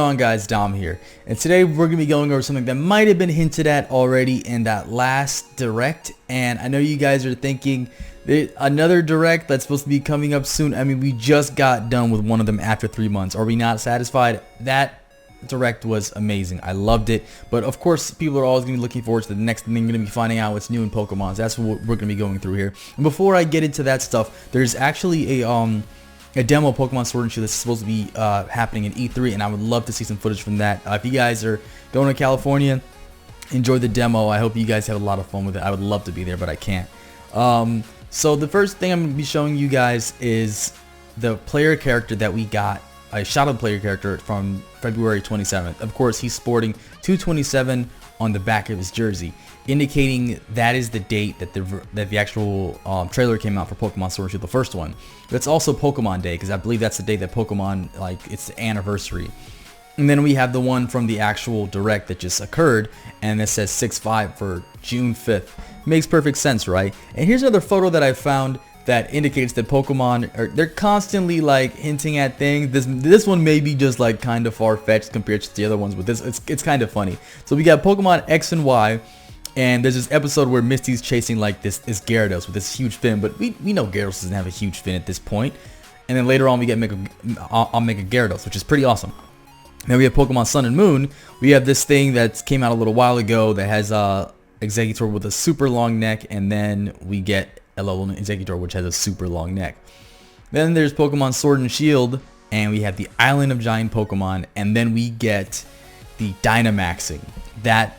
on, guys? Dom here, and today we're going to be going over something that might have been hinted at already in that last direct. And I know you guys are thinking another direct that's supposed to be coming up soon. I mean, we just got done with one of them after 3 months. Are we not satisfied? That direct was amazing. I loved it, but of course people are always going to be looking forward to the next thing. They're going to be finding out what's new in Pokemon. So that's what we're going to be going through here. And before I get into that stuff, there's actually a demo of Pokemon Sword and Shield that's supposed to be happening in E3, and I would love to see some footage from that. If you guys are going to California, enjoy the demo. I hope you guys have a lot of fun with it. I would love to be there, but I can't. So the first thing I'm going to be showing you guys is the player character that we got, a shot of the player character from February 27th. Of course, he's sporting 227 on the back of his jersey, indicating that is the date that the actual trailer came out for Pokemon Sword and Shield, the first one. But it's also Pokemon Day, because I believe that's the day that Pokemon, like, it's the anniversary. And then we have the one from the actual direct that just occurred, and it says 6/5 for June 5th. Makes perfect sense, right? And here's another photo that I found that indicates that Pokemon they're constantly like hinting at things. This one may be just like kind of far-fetched compared to the other ones, but it's kind of funny. So we got Pokemon X and Y. And there's this episode where Misty's chasing like this Gyarados with this huge fin, but we know Gyarados doesn't have a huge fin at this point. And then later on we get Mega Gyarados, which is pretty awesome. Then we have Pokemon Sun and Moon. We have this thing that came out a little while ago that has Exeggutor with a super long neck, and then we get Alolan Exeggutor, which has a super long neck. Then there's Pokemon Sword and Shield, and we have the Island of Giant Pokemon, and then we get the Dynamaxing. That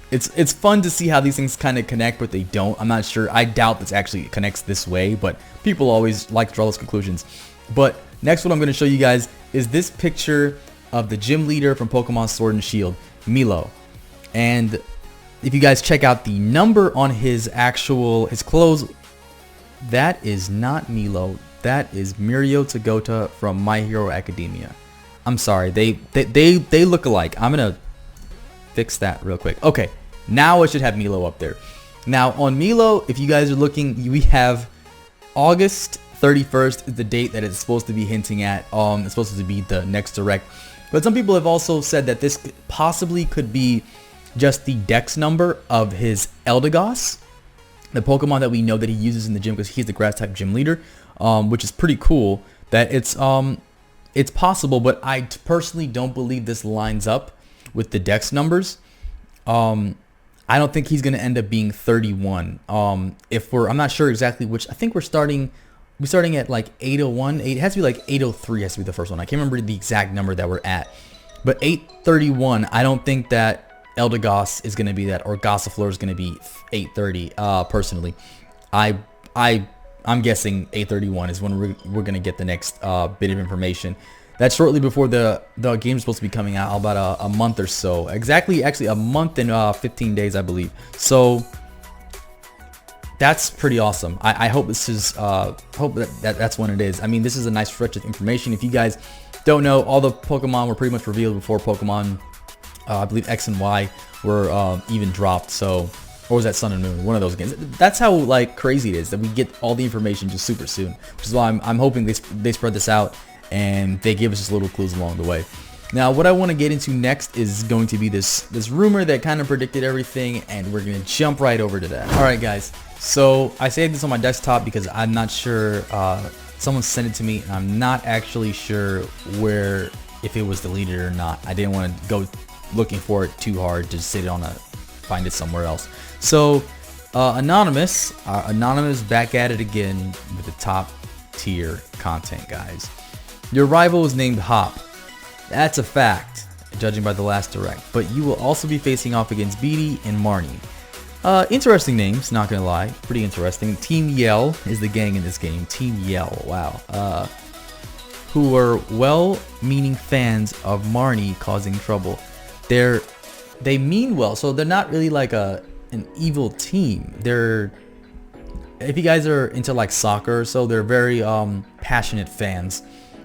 It's fun to see how these things kind of connect, but they don't. I'm not sure. I doubt this actually connects this way, but people always like to draw those conclusions. But next, what I'm going to show you guys is this picture of the gym leader from Pokemon Sword and Shield, Milo. And if you guys check out the number on his clothes, that is not Milo. That is Mirio Togota from My Hero Academia. I'm sorry. They look alike. I'm going to fix that real quick. Okay, now I should have Milo up there. Now on Milo, if you guys are looking, we have August 31st is the date that it's supposed to be hinting at. It's supposed to be the next direct. But some people have also said that this possibly could be just the dex number of his Eldegoss, the Pokemon that we know that he uses in the gym because he's the grass type gym leader, which is pretty cool. That it's possible, but I personally don't believe this lines up with the dex numbers. I don't think he's going to end up being 31. I'm not sure exactly which. I think we're starting at like 801. It has to be like 803 has to be the first one. I can't remember the exact number that we're at, but 831. I don't think that Eldegoss is going to be that, or Gossifleur is going to be 830. Personally, I'm guessing 831 is when we're going to get the next bit of information. That's shortly before the game's supposed to be coming out, about a month or so. Actually a month and 15 days, I believe. So that's pretty awesome. I hope this is hope that's when it is. I mean, this is a nice stretch of information. If you guys don't know, all the Pokemon were pretty much revealed before Pokemon, I believe X and Y were even dropped. So, or was that Sun and Moon? One of those games. That's how like crazy it is that we get all the information just super soon. Which is why I'm hoping they spread this out and they give us just little clues along the way. Now, what I want to get into next is going to be this rumor that kind of predicted everything, and we're going to jump right over to that. Alright guys, so I saved this on my desktop because I'm not sure, someone sent it to me, and I'm not actually sure if it was deleted or not. I didn't want to go looking for it too hard, just find it somewhere else. So, Anonymous back at it again with the top tier content, guys. Your rival is named Hop. That's a fact, judging by the last direct. But you will also be facing off against Beatty and Marnie. Interesting names, not gonna lie. Pretty interesting. Team Yell is the gang in this game. Team Yell, wow. Who are well-meaning fans of Marnie causing trouble. They mean well, so they're not really like an evil team. If you guys are into like soccer, so they're very passionate fans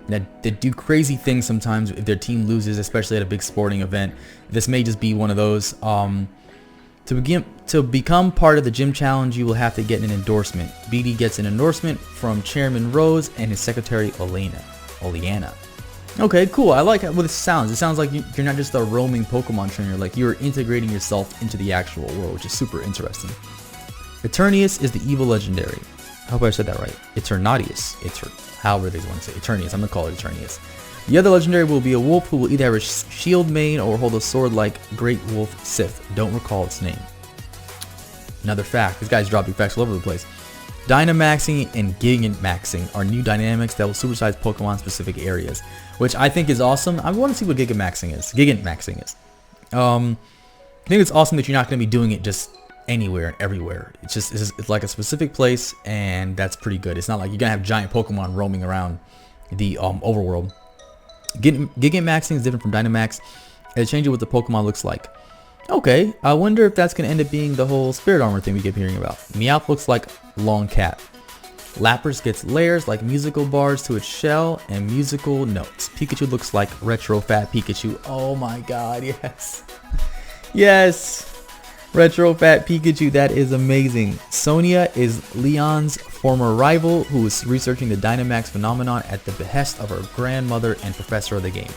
that do crazy things sometimes if their team loses, especially at a big sporting event. This may just be one of those. To become part of the gym challenge, you will have to get an endorsement. BD gets an endorsement from Chairman Rose and his secretary Oleana. Okay, cool. I like what it sounds. It sounds like you're not just a roaming Pokemon trainer, like you're integrating yourself into the actual world, which is super interesting. Eternius is the evil legendary. I hope I said that right. Eternatus. However they want to say Eternius. I'm going to call it Eternius. The other legendary will be a wolf who will either have a shield mane or hold a sword like Great Wolf Sith. Don't recall its name. Another fact. This guy's dropping facts all over the place. Dynamaxing and Gigantamaxing are new dynamics that will supersize Pokemon specific areas, which I think is awesome. I want to see what Gigantamaxing is. I think it's awesome that you're not going to be doing it just anywhere and everywhere. It's like a specific place, and that's pretty good. It's not like you're going to have giant Pokemon roaming around the overworld. Gigantamaxing is different from Dynamax. It changes what the Pokemon looks like. Okay, I wonder if that's going to end up being the whole spirit armor thing we keep hearing about. Meowth looks like long cat. Lapras gets layers like musical bars to its shell and musical notes. Pikachu looks like retro fat Pikachu. Oh my god, yes. Yes. Retro fat Pikachu, that is amazing. Sonia is Leon's former rival who is researching the Dynamax phenomenon at the behest of her grandmother and professor of the game.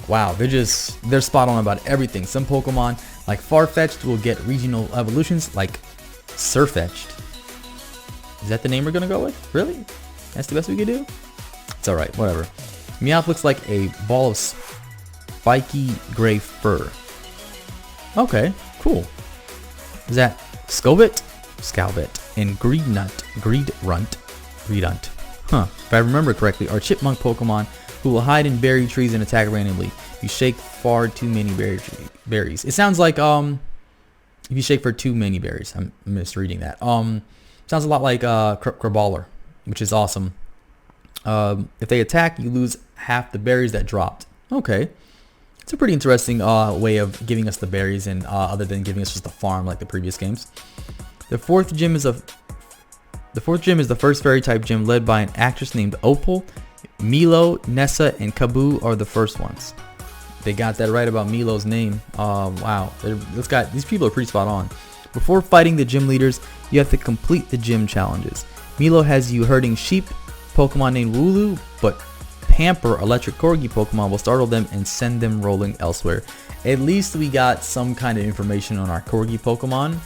Wow, they're spot on about everything. Some Pokemon, like Farfetch'd, will get regional evolutions, like Surfetch'd. Is that the name we're gonna go with? Really? That's the best we could do? It's alright, whatever. Meowth looks like a ball of spiky gray fur. Okay, cool. Is that Scovit, and Greedrunt. Huh. If I remember correctly, are chipmunk Pokemon who will hide in berry trees and attack randomly. You shake far too many berries. It sounds like if you shake for too many berries. I'm misreading that. Sounds a lot like Crabballer, which is awesome. If they attack, you lose half the berries that dropped. Okay. It's a pretty interesting way of giving us the berries, and other than giving us just a farm like the previous games. The fourth gym is the first fairy type gym led by an actress named Opal. Milo, Nessa, and Kaboo are the first ones. They got that right about Milo's name. Wow, these people are pretty spot on. Before fighting the gym leaders, you have to complete the gym challenges. Milo has you herding sheep, Pokemon named Wooloo, but Pamper, electric corgi Pokemon, will startle them and send them rolling elsewhere. At least we got some kind of information on our corgi Pokemon.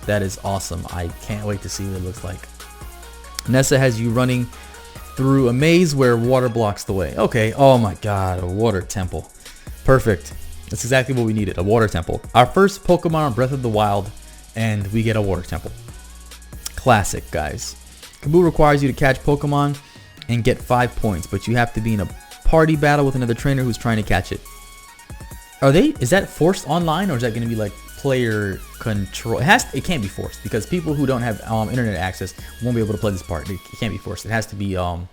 That is awesome. I can't wait to see what it looks like. Nessa has you running through a maze where water blocks the way. Okay, oh my god, a water temple. Perfect. That's exactly what we needed, a water temple. Our first Pokemon on Breath of the Wild, and we get a water temple. Classic, guys. Kaboo requires you to catch Pokemon and get 5 points, but you have to be in a party battle with another trainer who's trying to catch it. Is that forced online, or is that going to be like player control? It can't be forced, because people who don't have internet access won't be able to play this part. It can't be forced. It has to be one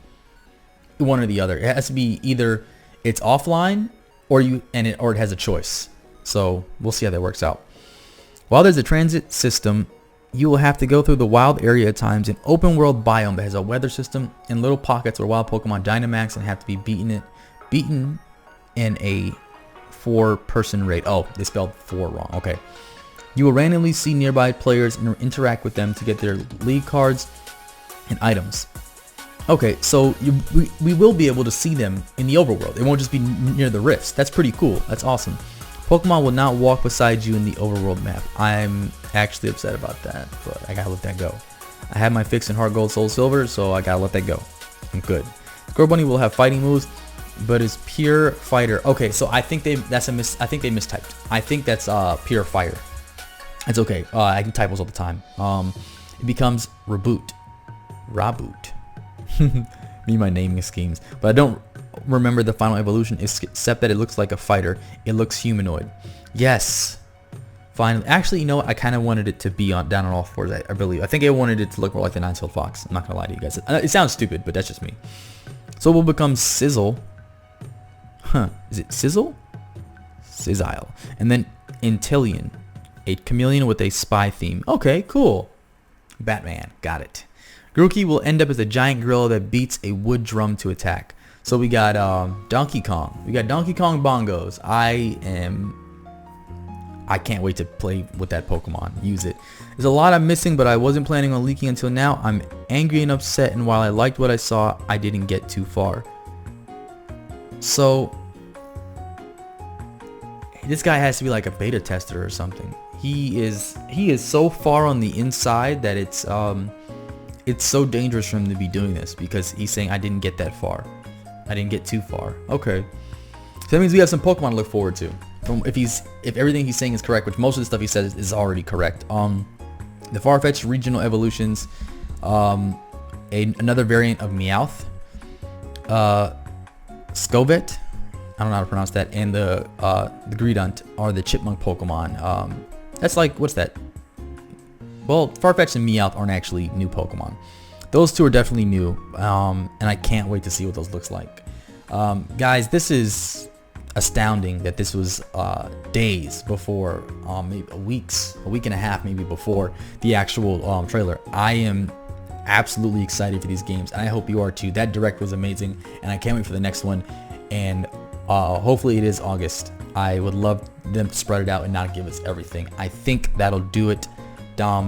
or the other. It has to be either it's offline or it has a choice. So we'll see how that works out. While there's a transit system, you will have to go through the wild area at times, an open world biome that has a weather system and little pockets where wild Pokemon Dynamax and have to be beaten in a 4-person raid. Oh, they spelled 4 wrong. Okay. You will randomly see nearby players and interact with them to get their league cards and items. Okay, so we will be able to see them in the overworld. It won't just be near the rifts. That's pretty cool. That's awesome. Pokemon will not walk beside you in the overworld map. I'm actually upset about that, but I gotta let that go. I have my fix in Heart Gold, Soul Silver, so I gotta let that go. I'm good. Scorbunny will have fighting moves, but is pure fighter. Okay, so I think they mistyped. I think that's pure fire. It's okay. I can typos all the time. It becomes Raboot. Me, my naming schemes, but I don't remember the final evolution except that it looks like a fighter. It looks humanoid. Yes. Finally, actually, you know what? I kind of wanted it to be down on all fours. I believe. I think I wanted it to look more like the Nine-Tailed Fox. I'm not gonna lie to you guys. It sounds stupid, but that's just me. So it will become Sizzle. Huh? Is it Sizzle? Sizzile. And then Intillion, a chameleon with a spy theme. Okay, cool. Batman, got it. Grookey will end up as a giant gorilla that beats a wood drum to attack. So we got Donkey Kong. We got Donkey Kong bongos. I can't wait to play with that Pokemon. Use it. There's a lot I'm missing, but I wasn't planning on leaking until now. I'm angry and upset, and while I liked what I saw, I didn't get too far. So this guy has to be like a beta tester or something. He is so far on the inside that it's so dangerous for him to be doing this, because he's saying I didn't get that far. I didn't get too far. Okay. So that means we have some Pokemon to look forward to. If everything he's saying is correct, which most of the stuff he says is already correct. The Farfetch'd regional evolutions, another variant of Meowth, Scovet, I don't know how to pronounce that, and the Greedent are the Chipmunk Pokemon. That's like, what's that? Well, Farfetch'd and Meowth aren't actually new Pokemon. Those two are definitely new, and I can't wait to see what those looks like. Guys, this is astounding that this was days before, maybe a week and a half maybe before the actual trailer. I am absolutely excited for these games, and I hope you are too. That direct was amazing, and I can't wait for the next one, and hopefully it is August. I would love them to spread it out and not give us everything. I think that'll do it. Dom.